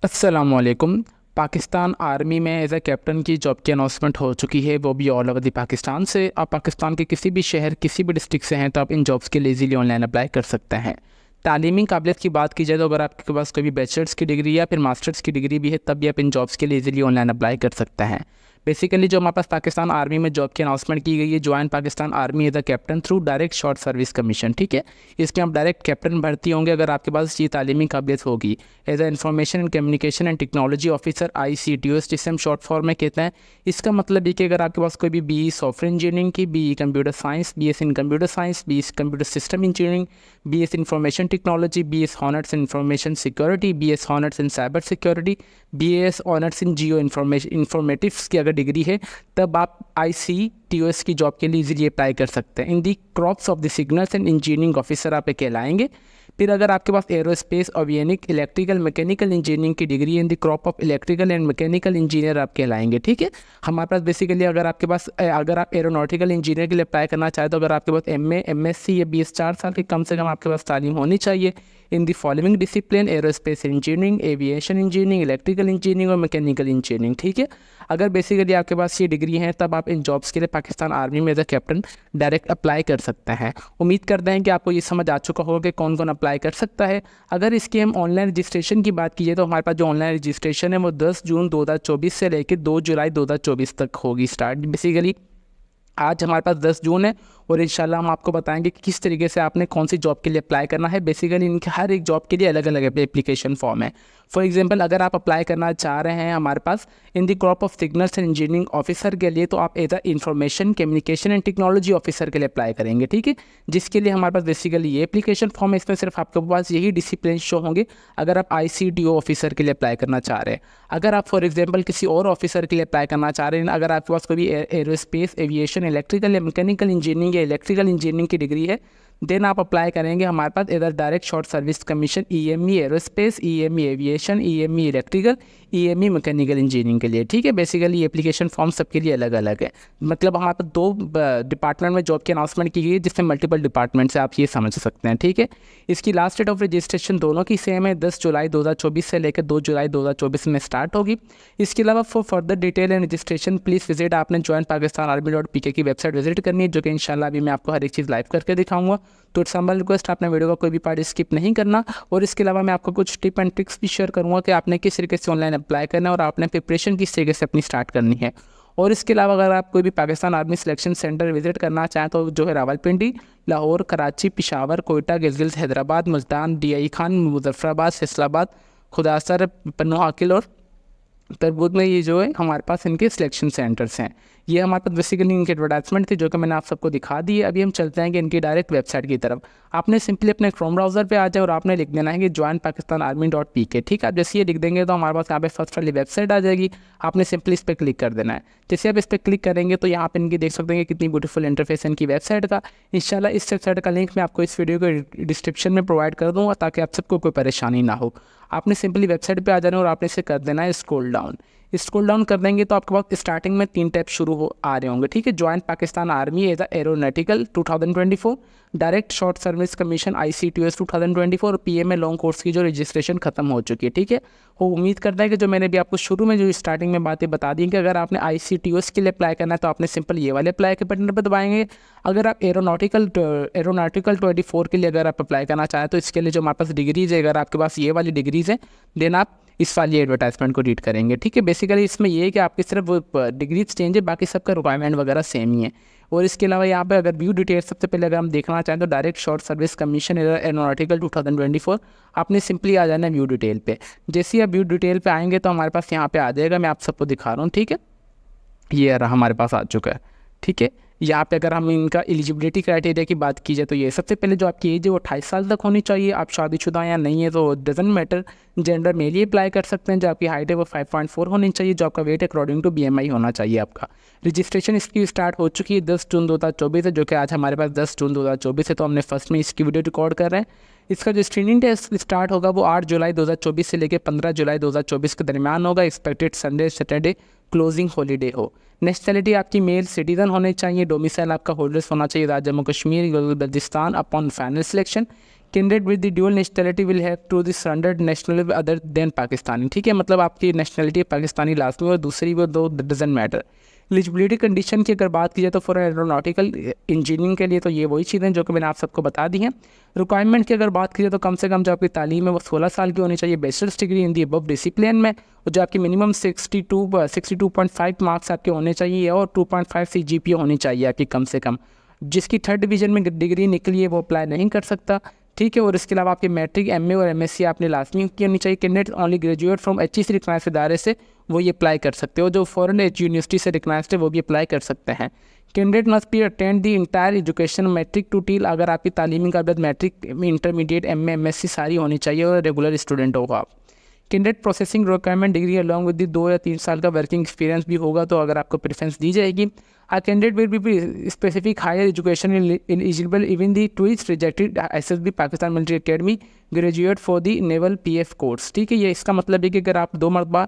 अस्सलामुअलैकुम। पाकिस्तान आर्मी में as a captain की जॉब की अनाउंसमेंट हो चुकी है, वो भी ऑल ओवर दी पाकिस्तान से। आप पाकिस्तान के किसी भी शहर, किसी भी डिस्ट्रिक्ट से हैं तो आप इन जॉब्स के लिए इजीली ऑनलाइन अप्लाई कर सकते हैं। तालीमी काबिलियत की बात की जाए तो अगर आपके पास कोई भी बैचलर्स की डिग्री या फिर मास्टर्स की डिग्री भी है तब भी आप इन जॉब्स के लिए इजीली ऑनलाइन अप्लाई कर सकते हैं। बेसिकली जो हमारे पास पाकिस्तान आर्मी में जॉब की अनाउंसमेंट की गई है, join Pakistan army as a captain through direct short service commission. ठीक है, इसके आप डायरेक्ट कैप्टन भर्ती होंगे अगर आपके पास ये तालीमी काबिलियत होगी। As a information and communication and technology officer ICTOS, जिसे हम शॉर्ट फॉर्म में कहते हैं। इसका मतलब ये कि अगर आपके पास कोई भी BE सॉफ्टवेयर इंजीनियरिंग की, BE computer science, BS in computer science, BS computer system engineering, BS information technology, BS honours in information security, BS honours in cyber security, BS honours in geo informatics की अगर degree है तब आप ICTOS की job के लिए easily apply कर सकते हैं। In the corps of the signals and engineering officer आप कहलाएंगे। फिर अगर आपके पास aerospace, avionic, electrical, mechanical engineering की degree in the corps of electrical and mechanical engineer आप कहलाएंगे। ठीक है, हमारे पास बेसिकली अगर आप एरोनॉटिकल इंजीनियर के लिए अप्लाई करना चाहें तो अगर आपके पास MA, MSc या BS 4 साल की कम से कम आपके पास तालीम होनी चाहिए in the following discipline: aerospace engineering, aviation engineering, electrical engineering और मैकेनिकल इंजीनियरिंग। ठीक है, अगर बेसिकली आपके पास ये डिग्री है तब आप इन जॉब्स के लिए पाकिस्तान आर्मी में as a captain direct apply कर सकते हैं। उम्मीद करते हैं कि आपको ये समझ आ चुका होगा कि कौन कौन अप्लाई कर सकता है। अगर इसकी हम ऑनलाइन रजिस्ट्रेशन की बात कीजिए तो हमारे पास जो ऑनलाइन रजिस्ट्रेशन है वो 10 जून 2024 से लेकर 2 जुलाई 2024 तक होगी स्टार्ट। बेसिकली आज हमारे पास 10 जून है और इंशाल्लाह हम आपको बताएंगे कि किस तरीके से आपने कौन सी जॉब के लिए अप्लाई करना है। बेसिकली इनके हर एक जॉब के लिए अलग अलग एप्लीकेशन फॉर्म है। फॉर एग्जांपल अगर आप अप्लाई करना चाह रहे हैं हमारे पास in the corps of signals and engineering officer के लिए तो आप as a information communication and technology officer के लिए अप्लाई करेंगे। ठीक है, जिसके लिए हमारे पास बेसिकली ये एप्लीकेशन फॉर्म है। इसमें सिर्फ आपके पास यही डिसिप्लिन शो होंगे अगर आप ICTO ऑफिसर के लिए अप्लाई करना चाह रहे हैं। अगर आप फॉर एग्जांपल किसी और ऑफिसर के लिए अप्लाई करना चाह रहे हैं, अगर आपके पास कोई भी एरोस्पेस, एविएशन, इलेक्ट्रिकल या मैकेनिकल इंजीनियरिंग या इलेक्ट्रिकल इंजीनियरिंग की डिग्री है देन आप अप्लाई करेंगे हमारे पास इधर direct short service commission EME aerospace, EME aviation, EME electrical, EME mechanical engineering के लिए। ठीक है, बेसिकली एप्लीकेशन फॉर्म सबके लिए अलग अलग है। मतलब हमारे पास 2 डिपार्टमेंट में जॉब की अनाउंसमेंट की गई है जिसमें मल्टीपल डिपार्टमेंट से आप ये समझ सकते हैं। ठीक है, इसकी लास्ट डेट ऑफ रजिस्ट्रेशन दोनों की सेम है, 10 जुलाई 2024 से लेकर 2 जुलाई 2024 में स्टार्ट होगी। इसके अलावा for further detail and registration please visit आपने ज्वाइन पाकिस्तान आर्मी.pk की वेबसाइट विजिट करनी है, जो कि इंशाल्लाह अभी मैं आपको हर एक चीज़ लाइव करके दिखाऊंगा। तो इट्स हम्बल रिक्वेस्ट आपने वीडियो का कोई भी पार्ट स्किप नहीं करना। और इसके अलावा मैं आपको कुछ टिप एंड ट्रिक्स भी शेयर करूँगा कि आपने किस तरीके से ऑनलाइन अप्लाई करना है और आपने प्रिपरेशन किस तरीके से अपनी स्टार्ट करनी है। और इसके अलावा अगर आप कोई भी Pakistan army selection centre visit करना चाहें तो जो है रावलपिंडी, लाहौर, कराची, पिशावर, कोयटा, गिलगित, हैदराबाद, मुल्तान, DI खान, मुजफ्फराबाद, फैसलाबाद, खुदासर, पन्नू हाकिल और तरबूज में ये जो है हमारे पास इनके सिलेक्शन सेंटर्स हैं। ये हमारे पास बेसिकली इनकी एडवर्टाइजमेंट थी जो कि मैंने आप सबको दिखा दी है। अभी हम चलते हैं कि इनकी डायरेक्ट वेबसाइट की तरफ। आपने सिंपली अपने क्रोम ब्राउज़र पे आ जाए और आपने लिख देना है कि ज्वाइन पाकिस्तान आर्मी.pk। ठीक है, आप जैसे ये लिख देंगे तो हमारे पास यहाँ पे फर्स्ट वाली वेबसाइट आ जाएगी। आपने सिंपली इस पर क्लिक कर देना है। जैसे आप इस पर क्लिक करेंगे तो यहाँ पे इनकी देख सकते हैं कि कितनी ब्यूटीफुल इंटरफेस है इनकी वेबसाइट का। इंशाल्लाह इस वेबसाइट का लिंक मैं आपको इस वीडियो के डिस्क्रिप्शन में प्रोवाइड कर दूँगा ताकि आप सबको कोई परेशानी ना हो। आपने सिंपली वेबसाइट पर आ जाना और आपने इसे कर देना है स्क्रॉल डाउन। स्क्रॉल डाउन कर देंगे तो आपके पास स्टार्टिंग में 3 टैब शुरू हो आ रहे होंगे। ठीक है, join Pakistan army as a aeronautical 2024, direct short service commission ICTOS 2024 और PMA लॉन्ग कोर्स की जो रजिस्ट्रेशन खत्म हो चुकी है। ठीक है, वो उम्मीद करता है कि जो मैंने भी आपको शुरू में जो स्टार्टिंग में बातें बता दी कि अगर आपने ICTOS के लिए अप्लाई करना है तो आपने सिंपल ये वाले अप्लाई के बटन पर दबाएंगे। अगर आप एरोनॉटिकल 24 के लिए अगर आप अप्लाई करना चाहें तो इसके लिए जो हमारे पास डिग्रीज़ है, अगर आपके पास ये वाली डिग्रीज़ हैं देन आप इस वाली एडवर्टाइजमेंट को रीड करेंगे। ठीक है, बेसिकली इसमें ये है कि आपकी सिर्फ डिग्री चेंज है, बाकी सबका रिक्वायरमेंट वगैरह सेम ही है। और इसके अलावा यहाँ पे अगर व्यू डिटेल सबसे पहले अगर हम देखना चाहें तो direct short service commission aeronautical 2024 आपने सिंपली आ जाना है व्यू डिटेल पे। जैसे ही आप व्यू डिटेल पे आएंगे तो हमारे पास यहाँ पे आ जाएगा, मैं आप सबको दिखा रहा हूँ। ठीक है, ये रहा हमारे पास आ चुका है। ठीक है, यहाँ पे अगर हम इनका एलिजिबिलिटी क्राइटेरिया की बात की जाए तो ये सबसे पहले जो आपकी एज है वो 28 साल तक होनी चाहिए। आप शादीशुदा या नहीं है तो doesn't matter, gender male he apply कर सकते हैं। जो आपकी हाइट है वो 5.4 होनी चाहिए। जो आपका वेट अकॉर्डिंग टू BMI होना चाहिए आपका। रजिस्ट्रेशन इसकी स्टार्ट हो चुकी है 10 जून 2024 है, जो कि आज हमारे पास 10 जून 2024 है तो हमने फर्स्ट में इसकी वीडियो रिकॉर्ड कर रहे हैं। इसका जो स्क्रीनिंग टेस्ट स्टार्ट होगा वो 8 जुलाई 2024 से लेकर 15 जुलाई 2024 के दरमियान होगा। Expected Sunday Saturday closing holiday हो। नेशनलिटी आपकी मेल सिटीजन होने चाहिए। डोमिसाइल आपका होल्डर्स होना चाहिए राज्य Jammu Kashmir Baltistan upon final selection. Candidate with the dual nationality will have to the surrendered national other than Pakistani, ठीक है, मतलब आपकी नेशनलिटी पाकिस्तानी लास्ट में और दूसरी वो दो डजन मैटर। एलिजिबिलिटी कंडीशन की अगर बात की जाए तो फॉर एरोनॉटिकल इंजीनियरिंग के लिए तो ये वही चीज़ें जो कि मैंने आप सबको बता दी हैं। रिक्वायरमेंट की अगर बात की जाए तो कम से कम जो आपकी तालीम है वो 16 साल की होनी चाहिए, bachelors degree in the above discipline में, और जो आपकी मिनिमम 62.5 मार्क्स आपके होने चाहिए और 2.5 CGPA होनी चाहिए आपकी कम से कम। जिसकी थर्ड डिवीजन में डिग्री निकली है वो अप्लाई नहीं कर सकता, ठीक है। और इसके अलावा आपके मैट्रिक, MA और MSc आपने लाजमी की होनी चाहिए। Candidate only graduate from HEC recognise इदारे से वो ये अप्लाई कर सकते हो, जो फॉरेन यूनिवर्सिटी से रिकग्नाइज्ड है वो भी अप्लाई कर सकते हैं। Candidate must be attend the entire education matric to till, अगर आपकी तालीमी काबिलियत मैट्रिक, इंटरमीडिएट, MA MSc सारी होनी चाहिए और रेगुलर स्टूडेंट होगा आप। Candidate processing requirement degree along with 2 या 3 साल का वर्किंग एक्सपीरियंस भी होगा तो अगर आपको प्रेफरेंस दी जाएगी। A candidate will be specific higher education eligible even the twist rejected SSB Pakistan Military Academy graduate for the naval PF course, ठीक है। ये इसका मतलब है कि अगर आप 2 मरतबा,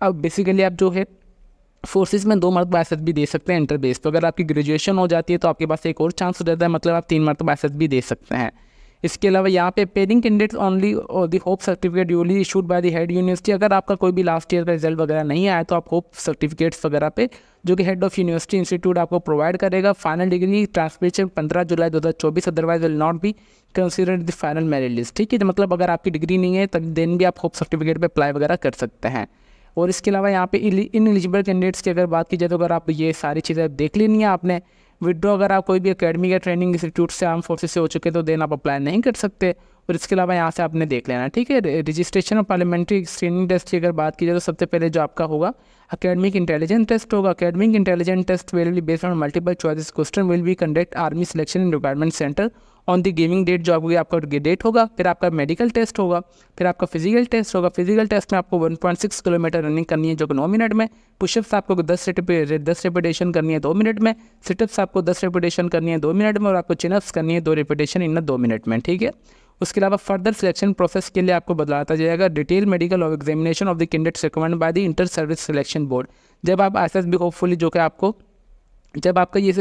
अब बेसिकली आप जो है फोर्सेस में 2 मरतबा SSB दे सकते हैं इंटर बेस, तो अगर आपकी ग्रेजुएशन हो जाती है तो आपके पास एक और चांस हो जाता है, मतलब आप 3 मरतबा SSB दे सकते हैं। इसके अलावा यहाँ पे पेडिंग कैंडिडेट्स ओनली और the hope certificate duly issued by the head university, अगर आपका कोई भी लास्ट ईयर का रिजल्ट वगैरह नहीं आया तो आप होप सर्टिफिकेट्स वगैरह पे जो कि हेड ऑफ यूनिवर्सिटी इंस्टीट्यूट आपको प्रोवाइड करेगा। Final decree transmission 15 July 2024, otherwise will not be considered the final merit list, ठीक है। मतलब अगर आपकी डिग्री नहीं है तब देन भी आप होप सर्टिफिकेट पर अप्लाई वगैरह कर सकते हैं। और इसके अलावा यहाँ पे इन एलिजिबल कैंडिडेट्स की अगर बात की जाए तो अगर आप ये सारी चीज़ें देख लेनी है आपने, विड्रॉ अगर आप कोई भी अकेडमी या ट्रेनिंग इंस्टीट्यूट से आर्म फोर्सेस से हो चुके तो देन आप अप्लाई नहीं कर सकते। और इसके अलावा यहाँ से आपने देख लेना, ठीक है। रजिस्ट्रेशन और पार्लियामेंट्री स्क्रीनिंग टेस्ट की अगर बात की जाए तो सबसे पहले जो आपका होगा अकेडमिक इंटेलिजेंस टेस्ट होगा। Academic intelligence test will be based on multiple choice question will be conduct army selection and requirement centre on the giving date, जो आपका डेट होगा। फिर आपका मेडिकल टेस्ट होगा, फिर आपका फिजिकल टेस्ट होगा। फिजिकल टेस्ट में आपको 1.6 किलोमीटर रनिंग करनी है जो कि 9 मिनट में, पुशअप्स आपको 10 रेपिटेशन करनी है 2 मिनट में, सिटअप्स आपको 10 रेपिटेशन करनी है 2 मिनट में, और आपको चिनअप्स करनी है 2 रेपिटेशन इन 2 मिनट में, ठीक है। उसके अलावा फर्दर सिलेक्शन प्रोसेस के लिए आपको बताया जाएगा डिटेल मेडिकल और examination of the candidates recommend by the inter service selection board. जब आप SSB होपफुली जो कि आपको जब आपका ये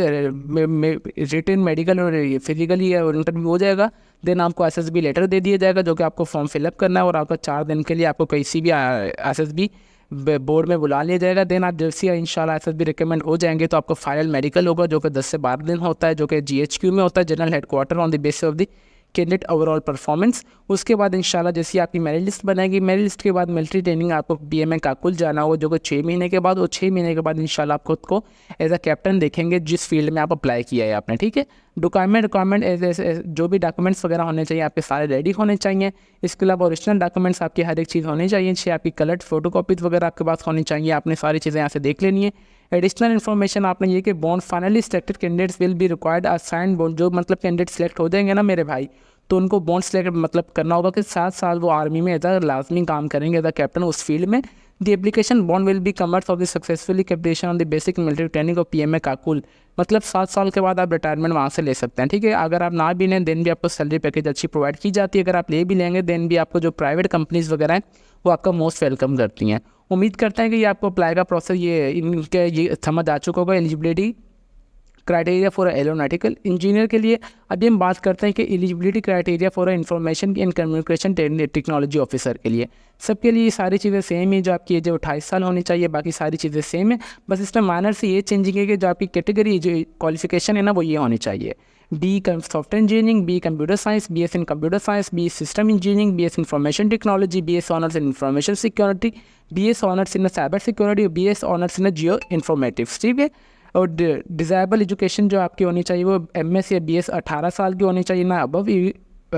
रिटन मेडिकल और फिजिकली इंटरव्यू हो जाएगा देन आपको SSB लेटर दे दिया जाएगा जो कि आपको फॉर्म फिलअप करना है, और आपका 4 दिन के लिए आपको किसी भी SSB बोर्ड में बुला लिया जाएगा। देन आप जैसे ही इंशाल्लाह SSB रिकमेंड हो जाएंगे तो आपको फाइनल मेडिकल होगा जो कि 10 से 12 दिन होता है, जो कि GHQ में होता है, general headquarter, on the basis of the candidate overall performance. उसके बाद इंशाल्लाह जैसे आपकी मेरिट लिस्ट बनेगी, मेरिट लिस्ट के बाद मिलिट्री ट्रेनिंग आपको PMA काकुल जाना होगा जो कि 6 महीने के बाद, और 6 महीने के बाद इंशाल्लाह आप खुद को एज अ कैप्टन देखेंगे जिस फील्ड में आप अप्लाई किया है आपने, ठीक है। रिक्वायरमेंट जो भी डॉक्यूमेंट्स वगैरह होने चाहिए आपके सारे रेडी होने चाहिए। इसके अलावा ओरिजिनल डॉक्यूमेंट्स आपकी हर एक चीज़ होनी चाहिए, छः आपकी कलर्ड फोटो कॉपीज़ वगैरह आपके पास होनी चाहिए। आपने सारी चीज़ें यहाँ से देख लेनी है। एडिशनल इन्फॉर्मेशन आपने ये कि bond finally selected candidates will be required assign bond, जो मतलब कैंडिडेट सेलेक्ट हो जाएंगे ना मेरे भाई, तो उनको बॉन्ड सेलेक्ट मतलब करना होगा कि 7 साल वो आर्मी में एज अ लाजमी काम करेंगे एज अ कैप्टन उस फील्ड में। The application bond will be commence of the successfully completion on the basic military training of PMA Kakul, मतलब 7 साल के बाद आप रिटायरमेंट वहाँ से ले सकते हैं, ठीक है। अगर आप ना भी लें देन भी आपको सैलरी पैकेज अच्छी प्रोवाइड की जाती है। अगर आप ले भी लेंगे देन भी आपको जो प्राइवेट कंपनीज़ वगैरह हैं वो आपका मोस्ट वेलकम करती हैं। उम्मीद करते हैं कि ये आपको अप्लाई का प्रोसेस ये समझ आ चुका होगा। Eligibility criteria for aeronautical engineer के लिए अभी हम बात करते हैं कि eligibility criteria for information and communication technology officer के लिए सबके लिए सारी चीज़ें सेम है। जो आपकी एज 28 साल होनी चाहिए, बाकी सारी चीज़ें सेम है, बस इसमें माइनर से ये चेंजिंग है कि जो आपकी कैटेगरी जो क्वालिफिकेशन है ना वो ये होनी चाहिए। B software engineering, B computer science, BS in computer science, B system engineering, BS information technology, BS honours in information security, BS honours in cyber security, BS honours in Jio informatives, ठीक है। और डिज़ायबल education जो आपकी होनी चाहिए वो MS या BS 18 साल की होनी चाहिए ना अबव,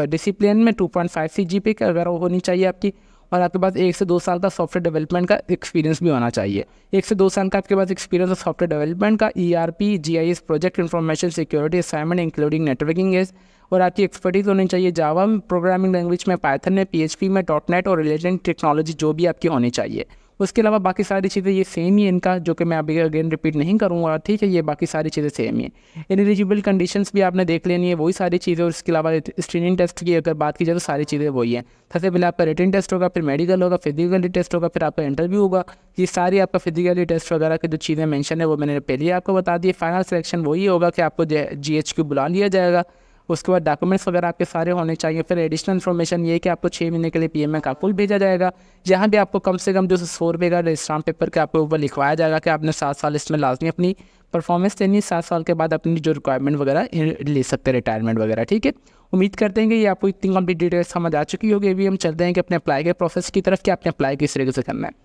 डिसिप्लिन में 2.5 CGPA का अगर होनी चाहिए आपकी, और आपके पास 1 से 2 साल का सॉफ्टवेयर डेवलपमेंट का एक्सपीरियंस भी होना चाहिए। 1 से 2 साल का आपके पास एक्सपीरियंस है सॉफ्टवेयर डेवलपमेंट का, ERP GIS project information security assignment including networking edge, और आपकी एक्सपर्टीज होनी चाहिए जावा प्रोग्रामिंग लैंग्वेज में, पाइथन में, PHP में, .NET और रिलेटेड टेक्नोलॉजी जो भी आपकी होनी चाहिए। उसके अलावा बाकी सारी चीज़ें ये सेम ही इनका, जो कि मैं अभी अगेन रिपीट नहीं करूँगा, ठीक है। ये बाकी सारी चीज़ें सेम ही है। एलिजिबल कंडीशंस भी आपने देख लेनी है, वही सारी चीज़ें। और इसके अलावा स्क्रीनिंग टेस्ट की अगर बात की जाए तो सारी चीज़ें वही हैं। सबसे पहले आपका रिटन टेस्ट होगा, फिर मेडिकल होगा, फिजिकली टेस्ट होगा, फिर आपका इंटरव्यू होगा। ये सारी आपका फिजिकली टेस्ट वगैरह की जो चीज़ें मेंशन है वो मैंने पहले आपको बता दी। फाइनल सिलेक्शन वही होगा कि आपको GHQ बुला लिया जाएगा, उसके बाद डॉक्यूमेंट्स वगैरह आपके सारे होने चाहिए। फिर एडिशनल इन्फॉर्मेशन ये है कि आपको 6 महीने के लिए PMA का फुल भेजा जाएगा, जहाँ भी आपको कम से कम जो 100 रुपये का स्टाम्प पेपर के आपके ऊपर लिखवाया जाएगा कि आपने 7 साल इसमें लाजमी अपनी परफॉर्मेंस देनी है, 7 साल के बाद अपनी जो रिक्वायरमेंट वगैरह ले सकते हैं, रिटायरमेंट वगैरह। ठीक है, उम्मीद करते हैं कि ये आपको इतनी कंप्लीट डिटेल्स समझ आ चुकी होगी। अभी हम चलते हैं कि अपने अप्लाई के प्रोसेस की तरफ कि आपने अप्लाई किस तरीके से करना है।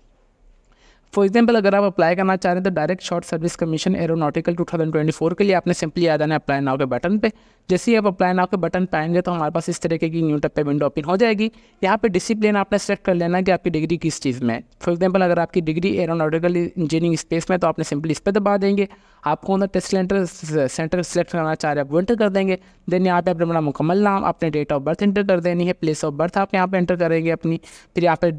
फॉर एग्जाम्पल अगर आप अप्लाई करना चाह रहे हैं तो direct short service commission aeronautical 2024 के लिए आपने सिंपली आ जाना है अप्लाई नाउ के बटन पे। जैसे ही आप अप्लाई नाउ के बटन पे आएंगे तो हमारे पास इस तरीके की न्यू टैब पे विंडो ओपन हो जाएगी। यहाँ पे डिसिप्लिन आपने सेलेक्ट कर लेना है कि आपकी डिग्री किस चीज़ में है। फॉर एग्जाम्पल अगर आपकी डिग्री एरोनॉटिकल इंजीनियरिंग स्पेस में तो आपने सिंपली इस पर दबा देंगे। आपको ना टेस्ट सेंटर सेलेक्ट करना चाह रहे हैं आप वो एंटर कर देंगे। देन यहाँ पे अपना मुकम्मल नाम, अपने डेट ऑफ बर्थ एंटर कर देनी है, प्लेस ऑफ बर्थ आप यहाँ पे एंटर करेंगे अपनी। फिर यहाँ पे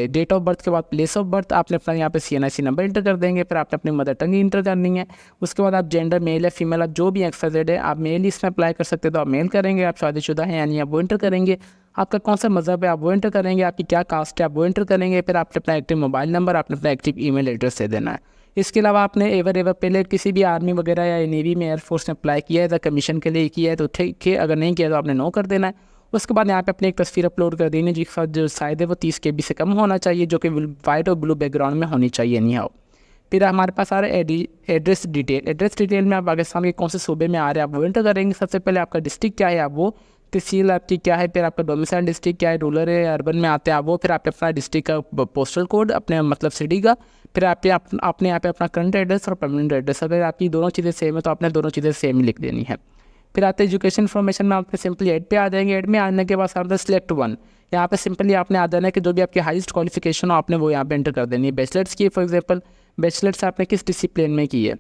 डेट ऑफ बर्थ के बाद प्लेस ऑफ बर्थ आपने अपना यहाँ पे CNIC नंबर एंटर कर देंगे। फिर आपने अपनी मदर टंग इंटर करनी है। उसके बाद आप जेंडर मेल है फीमेल, आप जो भी एक्सजेड है आप मेल इसमें अप्लाई कर सकते हो तो आप मेल करेंगे। आप शादीशुदा हैं यानी आप वो एंटर करेंगे। आपका कौन सा मज़हब है आप वो एंटर करेंगे। आपकी क्या कास्ट है आप वो एंटर करेंगे। फिर आपने अपना एक्टिव मोबाइल नंबर, आपने अपना एक्टिव ईमेल एड्रेस दे देना है। इसके अलावा आपने एवर पहले किसी भी आर्मी वगैरह या नेवी में, एयरफोर्स में अप्लाई किया है तो कमीशन के लिए किया है तो ठीक है, अगर नहीं किया तो आपने नो कर देना है। उसके बाद यहाँ पे अपनी एक तस्वीर अपलोड कर देनी है जिसके साथ जो साइज है वो 30 KB से कम होना चाहिए, जो कि वाइट और ब्लू बैकग्राउंड में होनी चाहिए नहीं आओ। फिर हमारे पास आ रहा है एड्रेस डिटेल में आप पाकिस्तान के कौन से सूबे में आ रहे हैं आप वो एंटर करेंगे। सबसे पहले आपका डिस्ट्रिक्ट क्या है आप वो, तहसील आपकी क्या है, फिर आपका डोमिसाइल डिस्ट्रिक्ट क्या है, रूरल है अर्बन में आते हैं आप वो, फिर आपने अपना डिस्ट्रिक्ट का पोस्टल कोड अपने मतलब सिटी का, फिर आपने यहाँ पे अपना करंट एड्रेस और परमानेंट एड्रेस। अगर आपकी दोनों चीज़ें सेम है तो आपने दोनों चीज़ें सेम ही लिख देनी है। फिर आते एजुकेशन इन्फॉर्मेशन में आपके सिंपली ऐड पे आ जाएंगे। ऐड में आने के बाद आपने सिलेक्ट वन, यहाँ पे सिंपली आपने आ जाना है कि जो भी आपकी हाईएस्ट क्वालिफिकेशन हो आपने वो यहाँ पे एंटर कर देनी है। बैचलर्स की फॉर एग्जांपल बैचलर्स आपने किस डिसिप्लिन में की है।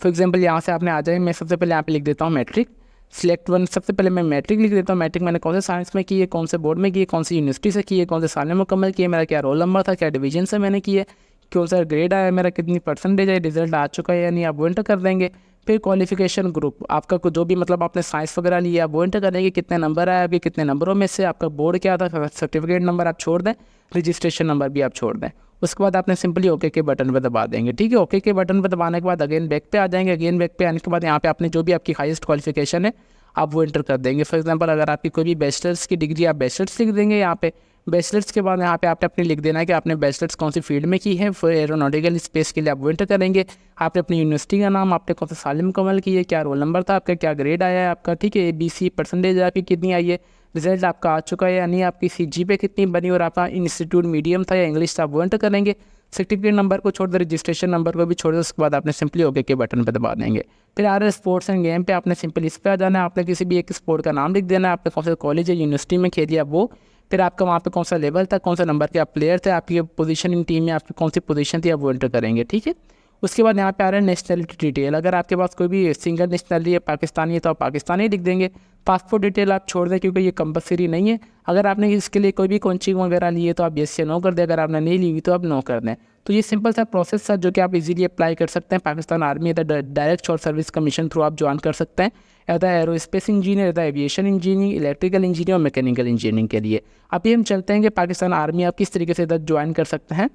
फॉर एग्जांपल यहाँ से आपने आ जाए, मैं सबसे पहले यहाँ पे लिख देता हूँ मैट्रिक। सिलेक्ट वन, सबसे पहले मैं मैट्रिक लिख देता हूँ। मैट्रिक मैंने कौन से साइंस में की है, कौन से बोर्ड में की है, कौन सी यूनिवर्सिटी से की है, कौन से साल में मुकम्मल की है, मेरा क्या रोल नंबर था, क्या डिवीजन से मैंने की है, कौन सा ग्रेड आया, मेरा कितनी परसेंटेज है, रिजल्ट आ चुका है या नहीं आप वो एंटर कर देंगे। फिर क्वालिफिकेशन ग्रुप आपका जो भी मतलब आपने साइंस वगैरह लिया वो एंटर करेंगे, कितने नंबर आए आपके, कितने नंबरों में से, आपका बोर्ड क्या था, सर्टिफिकेट नंबर आप छोड़ दें, रजिस्ट्रेशन नंबर भी आप छोड़ दें। उसके बाद आपने सिंपली ओके के बटन पर दबा देंगे। ठीक है, ओके के बटन पर दबाने के बाद अगेन बैक पे आ जाएंगे। अगेन बैक पे आने के बाद यहाँ पे आपने जो भी आपकी हाईएस्ट क्वालिफिकेशन है आप वो एंटर कर देंगे। फॉर एग्जांपल अगर आपकी कोई भी बैचलर्स की डिग्री आप बैचलर्स लिख देंगे यहाँ पे। बैचलर्स के बाद यहाँ पे आपने अपनी लिख देना है कि आपने बैचलर्स कौन सी फील्ड में की है। फिर एरोनॉटिकल स्पेस के लिए आप वो एंटर करेंगे। आपने अपनी यूनिवर्सिटी का नाम, आपने कौन सा साल में मुकम्मल की है, क्या रोल नंबर था आपका, क्या ग्रेड आया है आपका, ठीक है, ABC परसेंटेज आपकी कितनी आई है, रिजल्ट आपका आ चुका है यानी आपकी CGPA कितनी बनी और आपका इंस्टीट्यूट मीडियम था या इंग्लिश था, वो एंटर करेंगे। सर्टिफिकेट नंबर को छोड़ दे, रजिस्ट्रेशन नंबर को भी छोड़ दे। उसके बाद आपने सिंपली ओके के बटन पर दबा देंगे। फिर आ रहा है स्पोर्ट्स एंड गेम पे, आपने सिंपली इस पर आ जाना है। आपने किसी भी एक स्पोर्ट का नाम लिख देना है, आपने कौन सा कॉलेज या यूनिवर्सिटी में खेल लिया वो, फिर आपका वहाँ पे कौन सा लेवल था, कौन सा नंबर के आप प्लेयर थे, आपकी पोजीशन इन टीम में आपकी कौन सी पोजीशन थी, आप वो एंटर करेंगे। ठीक है, उसके बाद यहाँ पे आ रहा है नेशनलिटी डिटेल। अगर आपके पास कोई भी सिंगल नेशनलिटी है पाकिस्तानी है तो आप पाकिस्तानी लिख देंगे। पासपोर्ट डिटेल आप छोड़ दें क्योंकि ये कंपलसरी नहीं है। अगर आपने इसके लिए कोई भी कोचिंग वगैरह ली है तो आप येस या नो कर दें, अगर आपने नहीं ली हुई तो आप नो कर दें। तो ये सिंपल सा प्रोसेस है जो कि आप इजीली अप्लाई कर सकते हैं। Pakistan army direct short service commission through आप ज्वाइन कर सकते हैं as aerospace engineer, as aviation engineering, electrical engineer और मैकेनिकल इंजीनियरिंग के लिए। अभी हम चलते हैं कि पाकिस्तान आर्मी आप किस तरीके से इधर ज्वाइन कर सकते हैं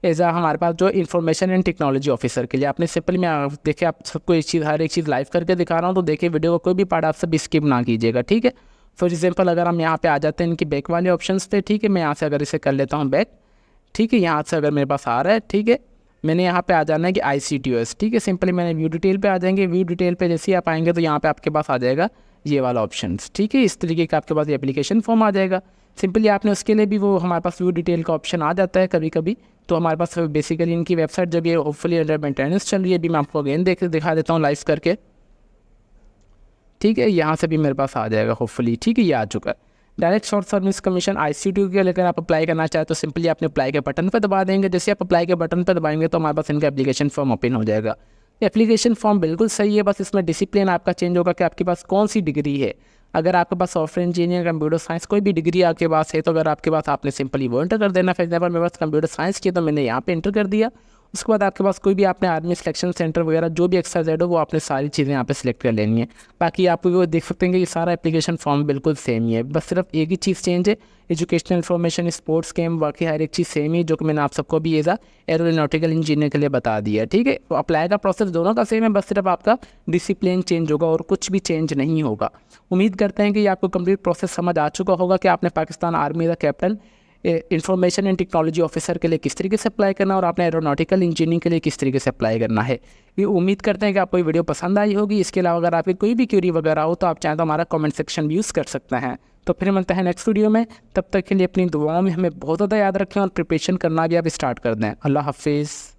एज़ हमारे पास जो इन्फॉर्मेशन एंड टेक्नोलॉजी ऑफिसर के लिए। आपने सिंपल मैं देखिए आप सबको एक चीज़ हर एक चीज़ लाइव करके दिखा रहा हूँ तो देखिए वीडियो का कोई भी पार्ट आप सब स्किप ना कीजिएगा। ठीक है, फॉर एग्जांपल अगर हम यहाँ पे आ जाते हैं इनकी बैक वाले ऑप्शंस पे, ठीक है, मैं यहाँ से अगर इसे कर लेता हूँ बैक, ठीक है, यहाँ से अगर मेरे पास आ रहा है, ठीक है, मैंने यहाँ पे आ जाना है कि ICTOS, ठीक है, सिंपली मैंने व्यू डिटेल पे आ जाएंगे। व्यू डिटेल पे जैसे ही आप आएंगे तो यहाँ पे आपके पास आ जाएगा ये वाला ऑप्शंस, ठीक है, इस तरीके का आपके पास ये एप्लीकेशन फॉर्म आ जाएगा। सिंपली आपने उसके लिए भी वो हमारे पास व्यू डिटेल का ऑप्शन आ जाता है कभी कभी, तो हमारे पास बेसिकली इनकी वेबसाइट जब ये होपफुली अंडर मेंटेनेंस चल रही है, अभी मैं आपको अगेन दिखा देता हूँ लाइव करके, ठीक है, यहाँ से भी मेरे पास आ जाएगा होपफुली, ठीक है, ये आ चुका है। Direct short service commission ICTO के लेकर आप अप्लाई करना चाहे तो सिंपली आपने अप्लाई के बटन पर दबा देंगे। जैसे आप अप्लाई के बटन पर दबाएंगे तो हमारे पास इनका एप्लीकेशन फॉर्म ओपन हो जाएगा। एप्लीकेशन फॉर्म बिल्कुल सही है, बस इसमें डिसिप्लिन आपका चेंज होगा कि आपके पास कौन सी डिग्री है। अगर आपके पास सॉफ्टवेयर इंजीनियर, कंप्यूटर साइंस कोई भी डिग्री आपके पास है तो अगर आपके पास आपने सिंपली वो एंटर कर देना। फॉर एग्जाम्पल मेरे पास कंप्यूटर साइंस की तो मैंने यहाँ पे एंटर कर दिया। उसके बाद आपके पास कोई भी आपने आर्मी सिलेक्शन सेंटर वगैरह जो भी XYZ हो वो आपने सारी चीज़ें यहाँ पे सिलेक्ट कर लेनी है। बाकी आप वो देख सकते हैं कि ये सारा एप्लीकेशन फॉर्म बिल्कुल सेम ही है, बस सिर्फ एक ही चीज़ चेंज है, एजुकेशनल इन्फॉर्मेशन, स्पोर्ट्स गेम, बाकी हर एक चीज़ सेम ही, जो कि मैंने आप सबको भी एज एरोनॉटिकल इंजीनियर के लिए बता दिया। ठीक है, तो अप्लाई का प्रोसेस दोनों का सेम है, बस सिर्फ आपका डिसिप्लिन चेंज होगा और कुछ भी चेंज नहीं होगा। उम्मीद करते हैं कि आपको कंप्लीट प्रोसेस समझ आ चुका होगा कि आपने पाकिस्तान आर्मी का captain information and technology officer के लिए किस तरीके से अप्लाई करना और आपने एरोनॉटिकल इंजीनियरिंग के लिए किस तरीके से अप्लाई करना है। ये उम्मीद करते हैं कि आपको ये वीडियो पसंद आई होगी। इसके अलावा अगर आपकी कोई भी क्वेरी वगैरह हो तो आप चाहें तो हमारा कमेंट सेक्शन भी यूज़ कर सकते हैं। तो फिर मिलते हैं नेक्स्ट वीडियो में, तब तक के लिए अपनी दुआओं में हमें बहुत ज़्यादा याद रखें और प्रिपरेशन करना भी आप स्टार्ट कर दें। अल्लाह हाफिज़।